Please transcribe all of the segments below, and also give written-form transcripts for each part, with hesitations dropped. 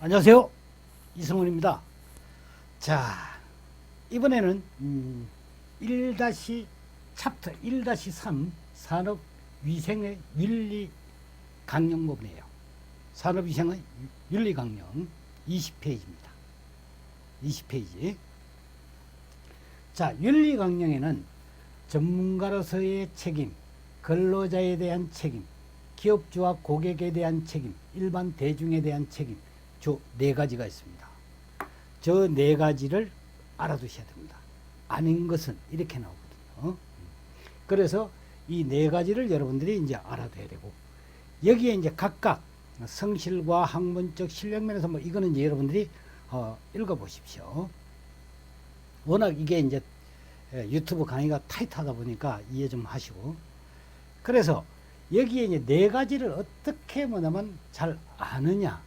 안녕하세요. 이승훈입니다. 자, 이번에는 1- 챕터 1-3 산업위생의 윤리 강령 부분이에요. 산업위생의 윤리 강령 20페이지입니다. 20페이지. 자, 윤리 강령에는 전문가로서의 책임, 근로자에 대한 책임, 기업주와 고객에 대한 책임, 일반 대중에 대한 책임, 저 네 가지가 있습니다. 저 네 가지를 알아두셔야 됩니다. 아닌 것은 이렇게 나오거든요. 그래서 이 네 가지를 여러분들이 이제 알아둬야 되고, 여기에 이제 각각 성실과 학문적 실력면에서 뭐 이거는 이제 여러분들이 읽어보십시오. 워낙 이게 이제 유튜브 강의가 타이트하다 보니까 이해 좀 하시고, 그래서 여기에 이제 네 가지를 어떻게 뭐냐면 잘 아느냐,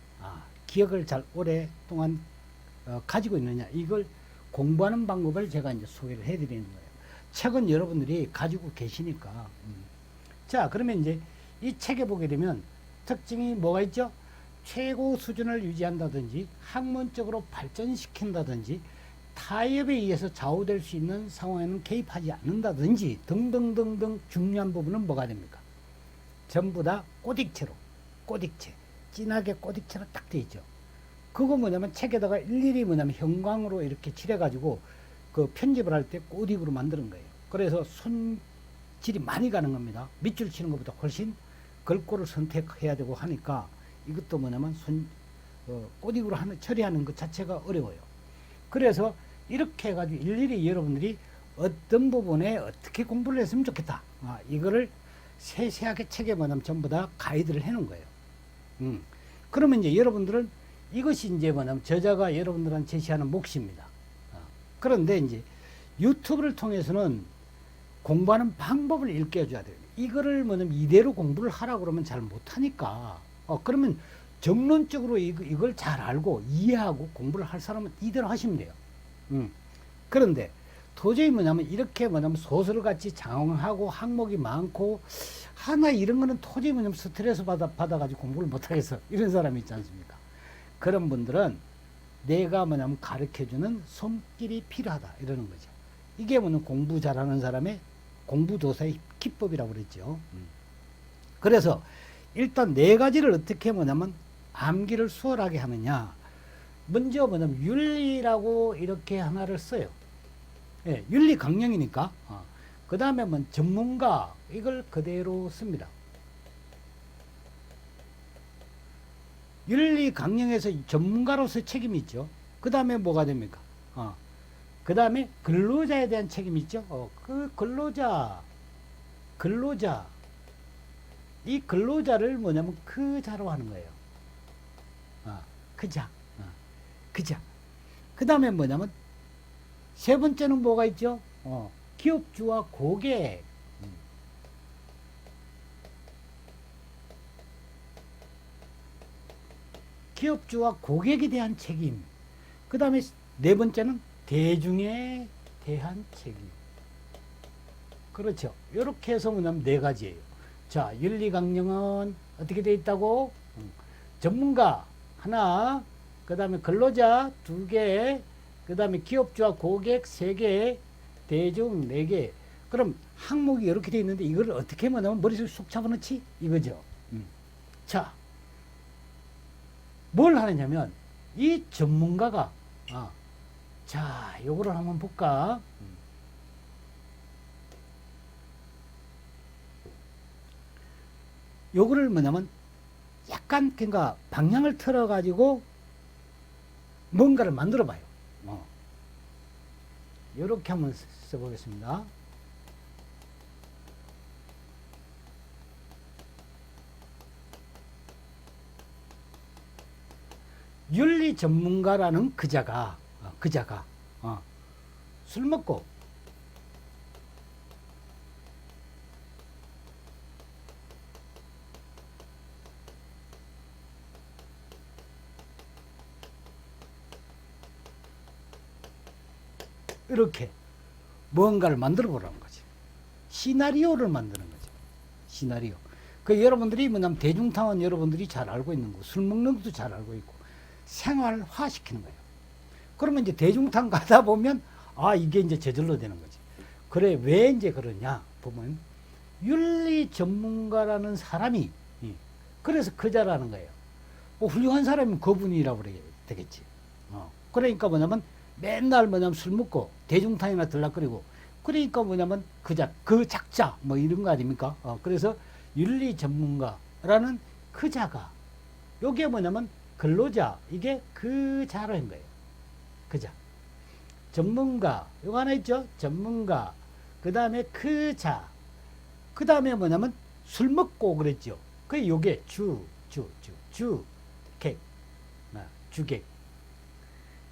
기억을 잘 오랫동안 가지고 있느냐, 이걸 공부하는 방법을 제가 이제 소개를 해드리는 거예요. 책은 여러분들이 가지고 계시니까. 자, 그러면 이제 이 책에 보게 되면 특징이 뭐가 있죠? 최고 수준을 유지한다든지, 학문적으로 발전시킨다든지, 타협에 의해서 좌우될 수 있는 상황에는 개입하지 않는다든지 등등등등 중요한 부분은 뭐가 됩니까? 전부 다 꼬딕체로, 꼬딕체, 진하게 꼬딕체로 딱 돼 있죠. 그거 뭐냐면 책에다가 일일이 뭐냐면 형광으로 이렇게 칠해가지고 그 편집을 할 때 꼬딕으로 만드는 거예요. 그래서 손질이 많이 가는 겁니다. 밑줄 치는 것보다 훨씬 글꼴을 선택해야 되고 하니까 이것도 뭐냐면 꼬딕으로 처리하는 것 자체가 어려워요. 그래서 이렇게 해가지고 일일이 여러분들이 어떤 부분에 어떻게 공부를 했으면 좋겠다. 이거를 세세하게 책에 뭐냐면 전부 다 가이드를 해놓은 거예요. 그러면 이제 여러분들은 이것이 이제 뭐냐면 저자가 여러분들한테 제시하는 몫입니다. 그런데 이제 유튜브를 통해서는 공부하는 방법을 일깨워줘야 돼요. 이거를 뭐냐면 이대로 공부를 하라고 그러면 잘 못하니까. 그러면 정론적으로 이걸 잘 알고 이해하고 공부를 할 사람은 이대로 하시면 돼요. 그런데 도저히 뭐냐면 이렇게 뭐냐면 소설같이 장황하고 항목이 많고 하나 이런 거는 도저히 뭐냐면 스트레스 받아가지고 공부를 못하겠어. 이런 사람이 있지 않습니까? 그런 분들은 내가 뭐냐면 가르쳐주는 손길이 필요하다. 이러는 거죠. 이게 뭐냐면 공부 잘하는 사람의 공부도사의 기법이라고 그랬죠. 그래서 일단 네 가지를 어떻게 뭐냐면 암기를 수월하게 하느냐. 먼저 뭐냐면 윤리라고 이렇게 하나를 써요. 예, 윤리 강령이니까. 그 다음에 뭐 전문가 이걸 그대로 씁니다. 윤리 강령에서 전문가로서 책임이 있죠. 그 다음에 뭐가 됩니까? 그 다음에 근로자에 대한 책임이 있죠. 그 근로자, 이 근로자를 뭐냐면 그자로 하는 거예요. 그자. 그 다음에 뭐냐면 세 번째는 뭐가 있죠? 기업주와 고객. 기업주와 고객에 대한 책임. 그 다음에 네 번째는 대중에 대한 책임. 그렇죠. 이렇게 해서 뭐냐면 네 가지예요. 자, 윤리강령은 어떻게 되어 있다고? 전문가 하나, 그 다음에 근로자 두 개, 그 다음에 기업주와 고객 세 개, 대중 네 개. 그럼 항목이 이렇게 되어 있는데 이걸 어떻게 뭐냐면 머릿속에 쏙 잡아넣지? 이거죠. 자, 뭘 하느냐면 이 전문가가 자, 요거를 한번 볼까? 요거를 뭐냐면 약간 그러니까 방향을 틀어 가지고 뭔가를 만들어 봐요. 요렇게 한번 써보겠습니다. 윤리 전문가라는 그자가 술 먹고 이렇게 뭔가를 만들어 보라는 거지. 시나리오를 만드는 거죠. 시나리오. 그 여러분들이 뭐냐면 대중탕은 여러분들이 잘 알고 있는 거, 술 먹는 것도 잘 알고 있고, 생활화 시키는 거예요. 그러면 이제 대중탕 가다 보면 이게 이제 저절로 되는 거지. 그래, 왜 이제 그러냐 보면 윤리 전문가라는 사람이 그래서 그자라는 거예요. 훌륭한 사람이면 그분이라고 그래야 되겠지. 그러니까 뭐냐면 맨날 뭐냐면 술 먹고 대중탕이나 들락거리고 그러니까 뭐냐면 그 작자 뭐 이런 거 아닙니까? 그래서 윤리 전문가라는 그자가 요게 뭐냐면 근로자 이게 그자로 한 거예요. 그자. 전문가 요거 하나 있죠? 전문가 그 다음에 그자 그 다음에 뭐냐면 술 먹고 그랬죠. 그 요게 주객 주객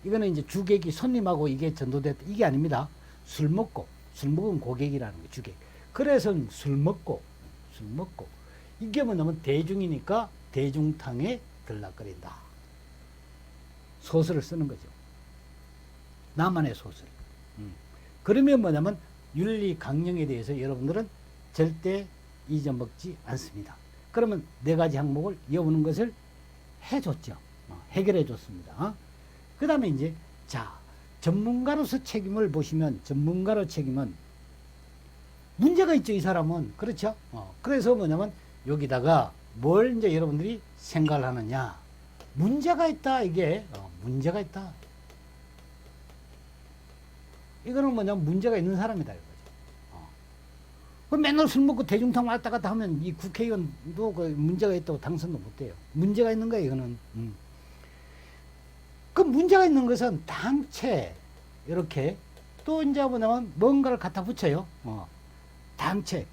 이거는 이제 주객이 손님하고 이게 전도됐다 이게 아닙니다. 술 먹은 고객이라는 거 주객. 그래서 술 먹고 이게 뭐냐면 대중이니까 대중탕에 들락거린다. 소설을 쓰는 거죠. 나만의 소설. 그러면 뭐냐면 윤리 강령에 대해서 여러분들은 절대 잊어먹지 않습니다. 그러면 4가지 항목을 이어오는 것을 해줬죠. 해결해 줬습니다. 그 다음에 이제 전문가로서 책임을 보시면 전문가로 책임은 문제가 있죠. 이 사람은. 그렇죠. 그래서 뭐냐면 여기다가 뭘 이제 여러분들이 생각을 하느냐. 문제가 있다. 이게 문제가 있다. 이거는 뭐냐면 문제가 있는 사람이다. 이거죠. 맨날 술 먹고 대중탕 왔다 갔다 하면 이 국회의원도 그 문제가 있다고 당선도 못 돼요. 문제가 있는 거예요. 이거는. 그 문제가 있는 것은 당체 이렇게 또 이제 뭐냐면 뭔가를 갖다 붙여요. 당체.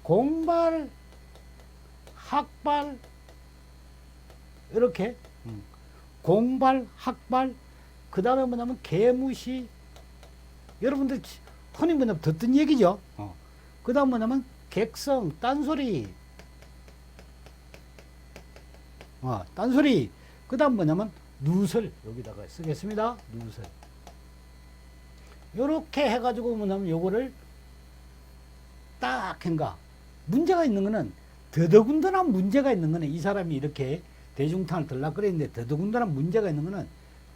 공발, 학발 이렇게 공발, 학발 그 다음에 뭐냐면 개무시 여러분들 흔히 뭐냐면 듣던 얘기죠. 그 다음 뭐냐면 객성, 딴소리 딴소리 그 다음 뭐냐면 누설 여기다가 쓰겠습니다. 누설 요렇게 해가지고 뭐냐면 요거를 딱 한가 문제가 있는 거는 더더군다나 문제가 있는 거는 이 사람이 이렇게 대중탕을 들락거리는데 더더군다나 문제가 있는 거는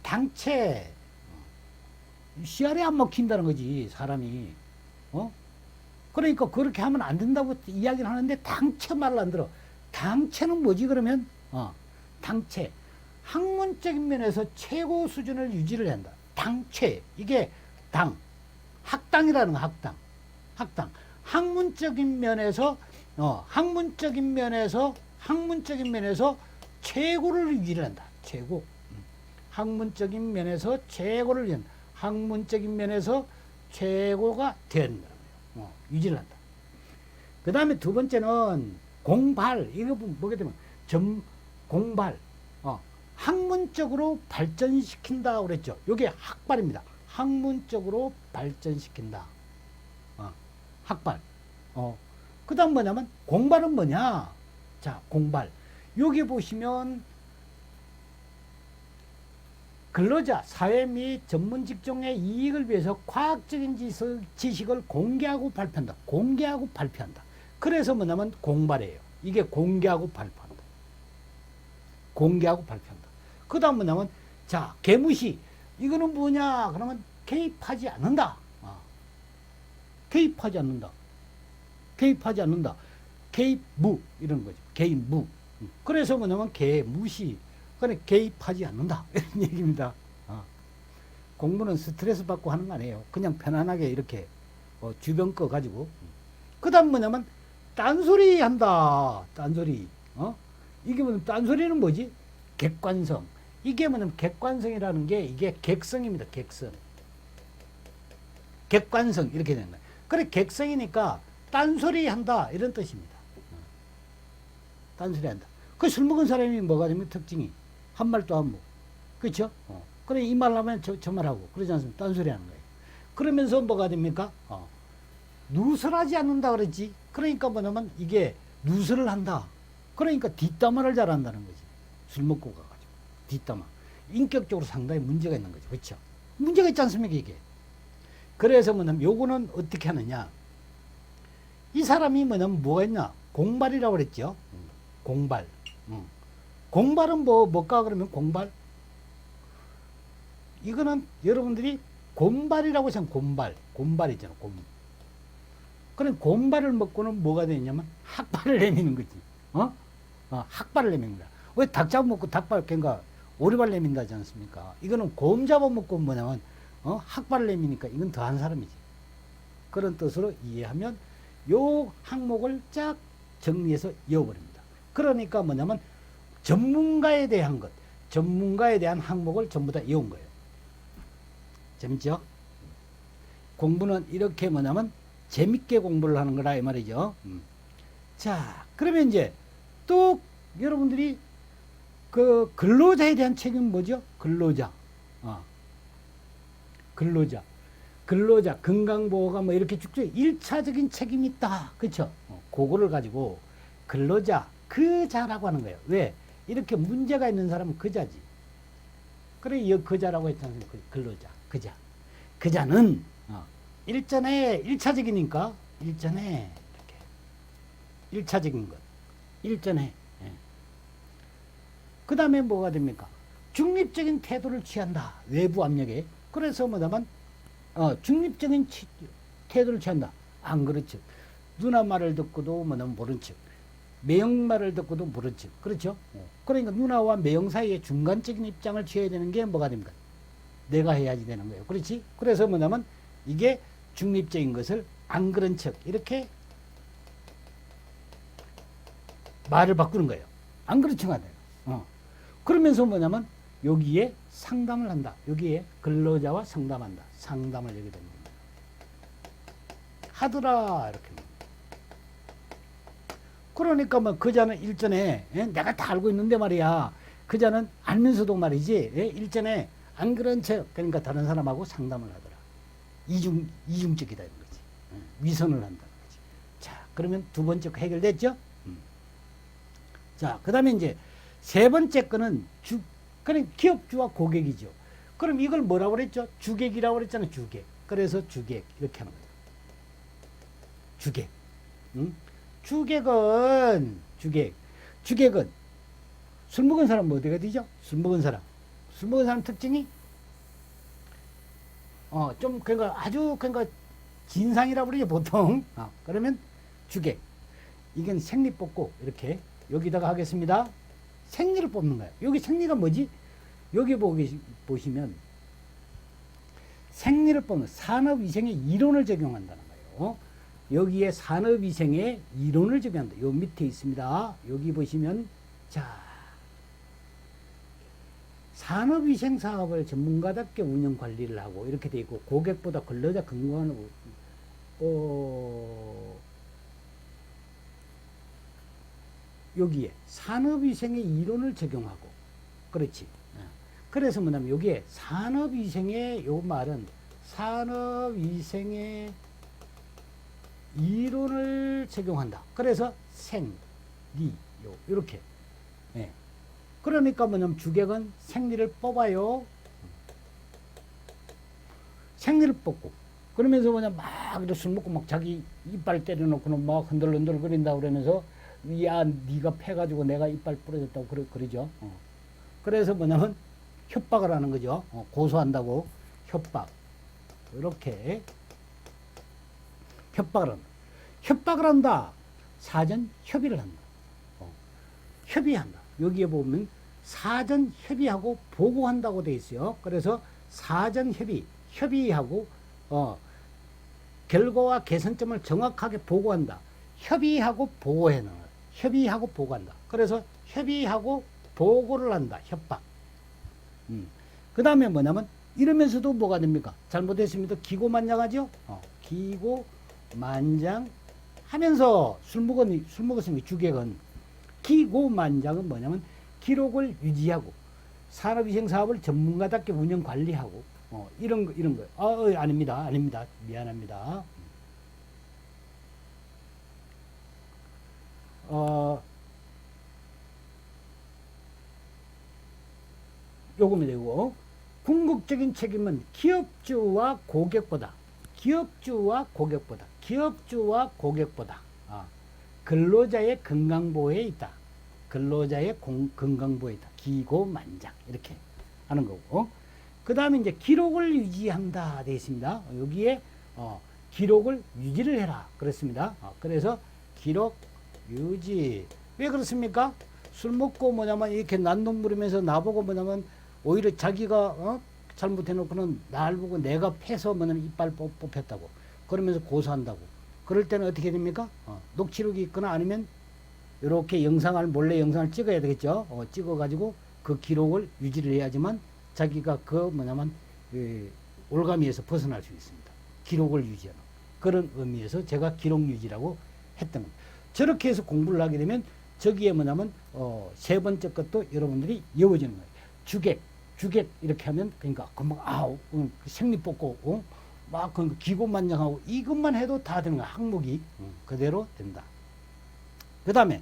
당체 씨알이 안 먹힌다는 거지 사람이. 그러니까 그렇게 하면 안 된다고 이야기를 하는데 당체 말을 안 들어. 당체는 뭐지 그러면 당체 학문적인 면에서 최고 수준을 유지를 한다. 당체 이게 당 학당이라는 거 학당 학문적인 면에서 학문적인 면에서 최고를 유지를 한다. 최고 학문적인 면에서 최고를 위한 학문적인 면에서 최고가 된다. 유지를 한다. 그 다음에 두 번째는 공발 이거 보게 되면 공발 학문적으로 발전시킨다 그랬죠. 이게 학발입니다. 학문적으로 발전시킨다. 학발. 그 다음 뭐냐면 공발은 뭐냐. 자 공발 여기 보시면 근로자, 사회 및 전문 직종의 이익을 위해서 과학적인 지식을 공개하고 발표한다. 공개하고 발표한다. 그래서 뭐냐면 공발이에요. 이게 공개하고 발표한다. 공개하고 발표한다. 그 다음 뭐냐면 개무시. 이거는 뭐냐? 그러면 개입하지 않는다. 개입하지 않는다. 개입하지 않는다. 개입무 이런 거죠. 개입무. 그래서 뭐냐면 개무시. 그래 개입하지 않는다 이런 얘기입니다. 공부는 스트레스 받고 하는 거 아니에요. 그냥 편안하게 이렇게 주변 거 가지고. 그 다음 뭐냐면 딴소리 한다. 딴소리. 이게 뭐냐면 딴소리는 뭐지? 객관성. 이게 뭐냐면 객관성이라는 게 이게 객성입니다. 객성. 객관성 이렇게 되는 거예요. 그래 객성이니까 딴소리 한다 이런 뜻입니다. 딴소리 한다. 그 술 먹은 사람이 뭐가 되면 특징이 한 말도 안 먹고. 그렇죠? 그래 이 말 하면 저 말하고 그러지 않습니까? 딴소리 하는 거예요. 그러면서 뭐가 됩니까? 누설하지 않는다 그랬지. 그러니까 뭐냐면 이게 누설을 한다. 그러니까 뒷담화를 잘한다는 거지. 술 먹고 가가지고 뒷담화. 인격적으로 상당히 문제가 있는 거죠. 그렇죠? 문제가 있지 않습니까 이게. 그래서 뭐냐면 요거는 어떻게 하느냐. 이 사람이 뭐냐면 뭐가 있냐. 공발이라고 그랬죠. 공발. 공발은 뭘까 그러면 공발? 이거는 여러분들이 곰발이라고 생각하면 곰발이잖아, 곰. 그럼 곰발을 먹고는 뭐가 되냐면 학발을 내미는 거지. 학발을 내미는 거야. 왜 닭 잡아먹고 닭발, 그러니까 오리발 내민다지 않습니까? 이거는 곰 잡아먹고 뭐냐면, 학발을 내미니까 이건 더한 사람이지. 그런 뜻으로 이해하면 요 항목을 쫙 정리해서 이어버립니다. 그러니까 뭐냐면 전문가에 대한 것, 전문가에 대한 항목을 전부 다 이어온 거예요. 재밌죠? 공부는 이렇게 뭐냐면 재밌게 공부를 하는 거라 이 말이죠. 자, 그러면 이제 또 여러분들이 그 근로자에 대한 책임은 뭐죠? 근로자. 근로자, 건강보호가 뭐 이렇게 쭉쭉 1차적인 책임이 있다. 그쵸? 그거를 가지고 근로자, 그자라고 하는 거예요. 왜? 이렇게 문제가 있는 사람은 그자지. 그래, 이 그자라고 했잖아요. 근로자, 그자. 그자는, 일전에 1차적이니까, 일전에, 이렇게. 1차적인 것. 일전에. 예. 그 다음에 뭐가 됩니까? 중립적인 태도를 취한다. 외부 압력에. 그래서 뭐냐면, 중립적인 태도를 취한다. 안 그렇죠. 누나 말을 듣고도 뭐냐면 모른 척. 매형 말을 듣고도 모른 척. 그렇죠? 그러니까 누나와 매형 사이에 중간적인 입장을 취해야 되는 게 뭐가 됩니까? 내가 해야지 되는 거예요. 그렇지? 그래서 뭐냐면 이게 중립적인 것을 안 그런 척. 이렇게 말을 바꾸는 거예요. 안 그런 척 하네요. 그러면서 뭐냐면 여기에 상담을 한다. 여기에 근로자와 상담한다. 상담을 여기 되는 겁니다. 하더라. 이렇게. 그러니까 뭐 그자는 일전에 내가 다 알고 있는데 말이야. 그자는 알면서도 말이지. 일전에 안 그런 척. 그러니까 다른 사람하고 상담을 하더라. 이중적이다 이런 거지. 위선을 한다는 거지. 자, 그러면 두 번째 거 해결됐죠? 자, 그다음에 이제 세 번째 거는 그냥 기업주와 고객이죠. 그럼 이걸 뭐라고 그랬죠? 주객이라고 그랬잖아요. 주객. 그래서 주객 이렇게 하는 거예요. 주객. 주객은 술 먹은 사람 뭐 어디가 되죠? 술 먹은 사람 특징이 좀 그러니까 아주 그러니까 진상이라고 그러죠 보통. 그러면 주객. 이건 생리 뽑고 이렇게 여기다가 하겠습니다. 생리를 뽑는 거예요. 여기 생리가 뭐지? 여기 보시면 생리를 뽑는 산업위생의 이론을 적용한다는 거예요. 여기에 산업위생의 이론을 적용한다. 요 밑에 있습니다. 여기 보시면 자 산업위생 사업을 전문가답게 운영 관리를 하고 이렇게 돼 있고 고객보다 근로자 건강을 여기에 산업위생의 이론을 적용하고 그렇지. 그래서 뭐냐면 여기에 산업위생의 요 말은 산업위생의 이론을 적용한다. 그래서 생, 리, 요 이렇게. 그러니까 뭐냐면 주객은 생리를 뽑아요. 생리를 뽑고 그러면서 그냥 막 술 먹고 막 자기 이빨 때려놓고는 막 흔들흔들 거린다 그러면서 야 네가 패가지고 내가 이빨 부러졌다고 그러죠. 그래서 뭐냐면 협박을 하는 거죠. 고소한다고 협박. 이렇게 협박을 한다. 사전 협의를 한다. 협의한다. 여기에 보면 사전 협의하고 보고한다고 되어 있어요. 그래서 사전 협의하고 결과와 개선점을 정확하게 보고한다. 협의하고 보고해는 협의하고 보고한다. 그래서 협의하고 보고를 한다. 협박. 그 다음에 뭐냐면 이러면서도 뭐가 됩니까? 잘못했습니다. 기고만장하죠? 기고만장 하면서 술 먹었으면 주객은 기고만장은 뭐냐면 기록을 유지하고 산업위생 사업을 전문가답게 운영 관리하고 이런 거. 아닙니다. 미안합니다. 요거면 되고 궁극적인 책임은 기업주와 고객보다 근로자의 건강보호에 있다. 근로자의 건강보호이다. 기고만장 이렇게 하는 거고 그 다음에 이제 기록을 유지한다 되어 있습니다. 여기에 기록을 유지를 해라 그랬습니다. 그래서 기록 유지 왜 그렇습니까? 술 먹고 뭐냐면 이렇게 난동 부리면서 나보고 뭐냐면 오히려 자기가 잘못해놓고는 날 보고 내가 패서 뭐냐면 이빨 뽑혔다고 그러면서 고소한다고 그럴 때는 어떻게 됩니까? 녹취록이 있거나 아니면 이렇게 영상을 몰래 영상을 찍어야 되겠죠. 찍어가지고 그 기록을 유지를 해야지만 자기가 그 뭐냐면 올가미에서 벗어날 수 있습니다. 기록을 유지하는 그런 의미에서 제가 기록 유지라고 했던 겁니다. 저렇게 해서 공부를 하게 되면 저기에 뭐냐면 세 번째 것도 여러분들이 외워지는 거예요. 주객 이렇게 하면 그러니까 금방 생리 뽑고 막 그 기고만장하고 이것만 해도 다 되는 거야. 항목이 그대로 된다. 그 다음에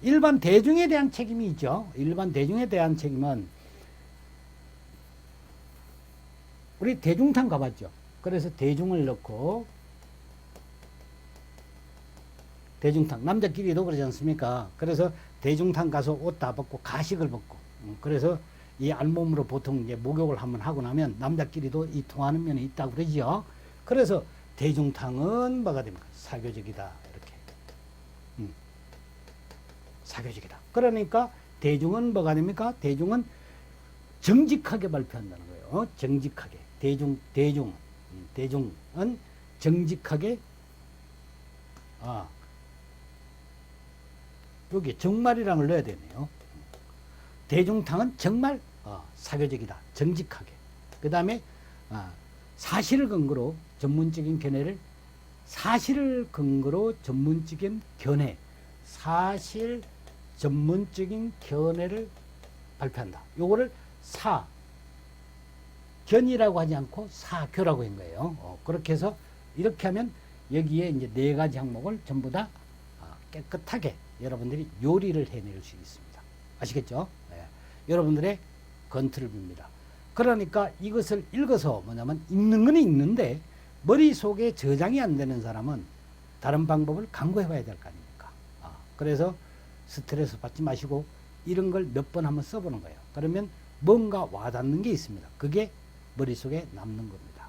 일반 대중에 대한 책임이 있죠. 일반 대중에 대한 책임은 우리 대중탕 가봤죠. 그래서 대중을 넣고 대중탕 남자끼리도 그러지 않습니까? 그래서 대중탕 가서 옷 다 벗고 가식을 벗고 그래서 이 알몸으로 보통 이제 목욕을 한번 하고 나면 남자끼리도 이 통하는 면이 있다고 그러죠. 그래서 대중탕은 뭐가 됩니까? 사교적이다 이렇게 사교적이다. 그러니까 대중은 뭐가 됩니까? 대중은 정직하게 발표한다는 거예요. 정직하게 대중은 정직하게 여기 정말이라는 걸 넣어야 되네요. 대중탕은 정말 사교적이다. 정직하게. 그 다음에 사실을 근거로 전문적인 견해를 사실 전문적인 견해를 발표한다. 요거를 견이라고 하지 않고 사교라고 한 거예요. 그렇게 해서 이렇게 하면 여기에 이제 네 가지 항목을 전부 다 깨끗하게 여러분들이 요리를 해낼 수 있습니다. 아시겠죠? 네. 여러분들의 건투를 빕니다. 그러니까 이것을 읽어서 뭐냐면 읽는 건 읽는데 머릿속에 저장이 안 되는 사람은 다른 방법을 강구해 봐야 될 거 아닙니까? 그래서 스트레스 받지 마시고 이런 걸 몇 번 한번 써보는 거예요. 그러면 뭔가 와닿는 게 있습니다. 그게 머릿속에 남는 겁니다.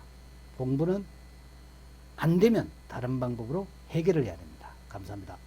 공부는 안 되면 다른 방법으로 해결을 해야 됩니다. 감사합니다.